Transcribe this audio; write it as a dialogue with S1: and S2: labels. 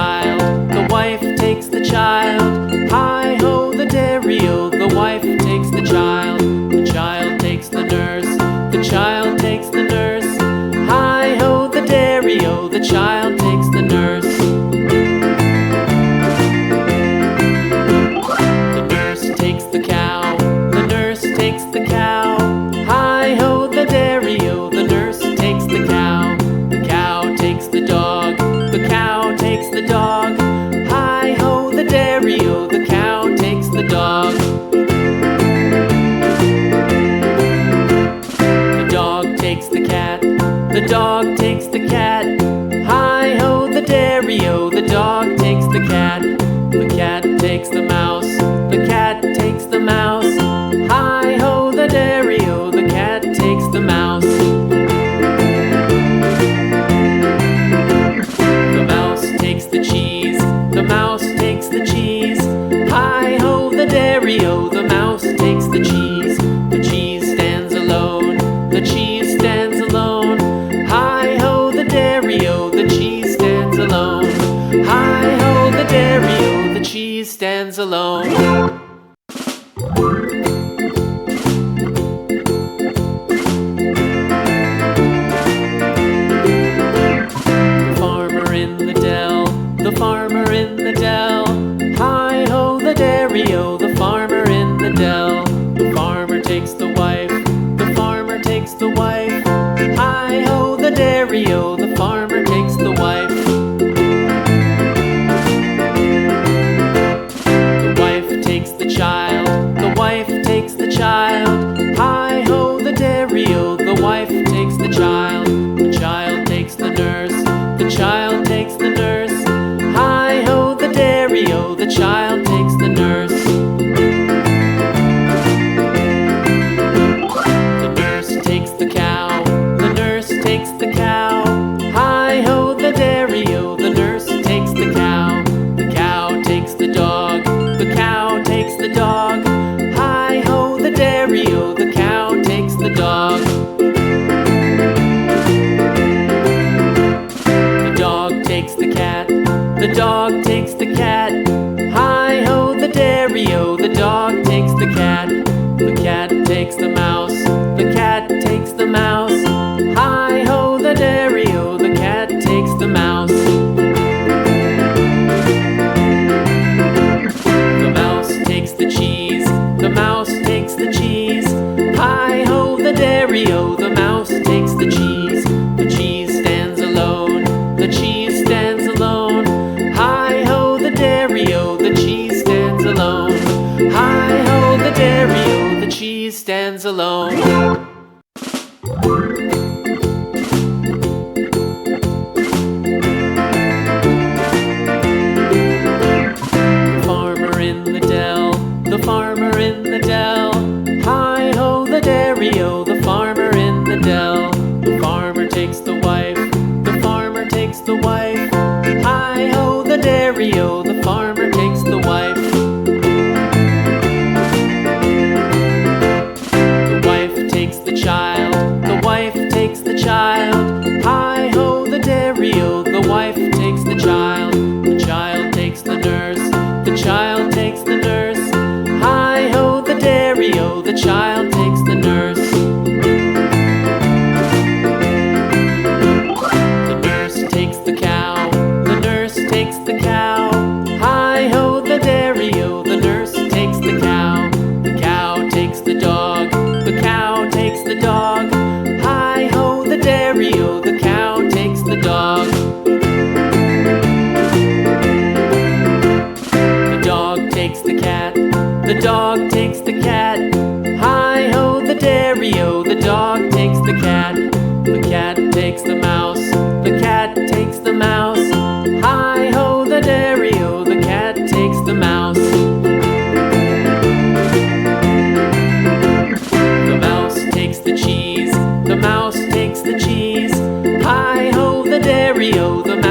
S1: child, the wife takes the child. Hi-ho, the dairy-o, the wife takes the child takes the nurse, the child takes the nurse. Hi-ho, the dairy-o, the child takes the nurse. The nurse takes the cow, the nurse takes the cow. Hi-ho, the dairy-o, the nurse takes the cow takes the dog, the cow takes the dog. Hi-ho, the dairy-o, the cow takes the dog. The dog takes the cat, the dog takes the cat. Hi-ho, the dairy-o, the dog takes the cat takes the mouse, the cat takes the mouse. Hi-ho, the dairy-o, the cat takes the mouse. The mouse takes the cheese, the mouse takes the cheese. Hi-ho, the dairy-o, the mouse takes the cheese. The cheese stands alone, the cheese stands alone. Hi-ho, the dairy-o, the cheese stands alone. Hi-ho, the dairy-o, the cheese stands alone. The farmer in the dell. Hi-ho, the dairy-o, the farmer in the dell. The farmer takes the wife, the farmer takes the wife. Hi-ho, the dairy-o, the farmer takes the wife. The wife takes the child, the wife takes the child. Hi-ho, the dairy-o, the wife takes the child takes the nurse, the child takes the nurse. Hi-ho, the dairy-o, the child takes the nurse. The nurse takes the cow, the nurse takes the cow. Hi-ho, the dairy-o, the nurse takes the cow takes the dog, the cow takes the dog. Hi-ho, the dairy-o, the cow takes the dog. The dog takes the cat, the dog takes the cat. Hi-ho, the dairy-o, the dog takes the cat takes the mouse, the cat takes the mouse. Hi-ho, the dairy-o, the cat takes the mouse. The mouse takes the cheese, the mouse takes the cheese. Hi-ho, the dairy-o, the mouse takes the cheese. The cheese stands alone, the cheese stands alone. Hi-ho, the dairy-o, the cheese stands alone. Hi-ho, the dairy-o, the cheese stands alone. The farmer in the dell, the farmer in the dell. Hi-ho, the dairy-o, the farmer in the dell. The farmer takes the wife, the farmer takes the wife. Hi-ho, the dairy-o, the farmer takes the wife. The wife takes the child, the wife takes the child. Hi-ho, the dairy-o, the wife takes the child takes the nurse, the child takes the nurse. Hi-ho, the dairy-o, the child takes the nurse. The nurse takes the cow, the nurse takes the cow. Hi-ho, the dairy-o, the nurse takes the cow takes the dog, the cow takes the dog. Hi-ho, the dairy-o, the cow takes the dog. The dog takes the cat, the dog takes the cat. Hi-ho, the dairy-o, the dog takes the cat takes the mouse, the cat takes the mouse. Hi-ho, the dairy-o, the cat takes the mouse. The mouse takes the cheese, the mouse takes the cheese. Hi-ho, the dairy-o, the mouse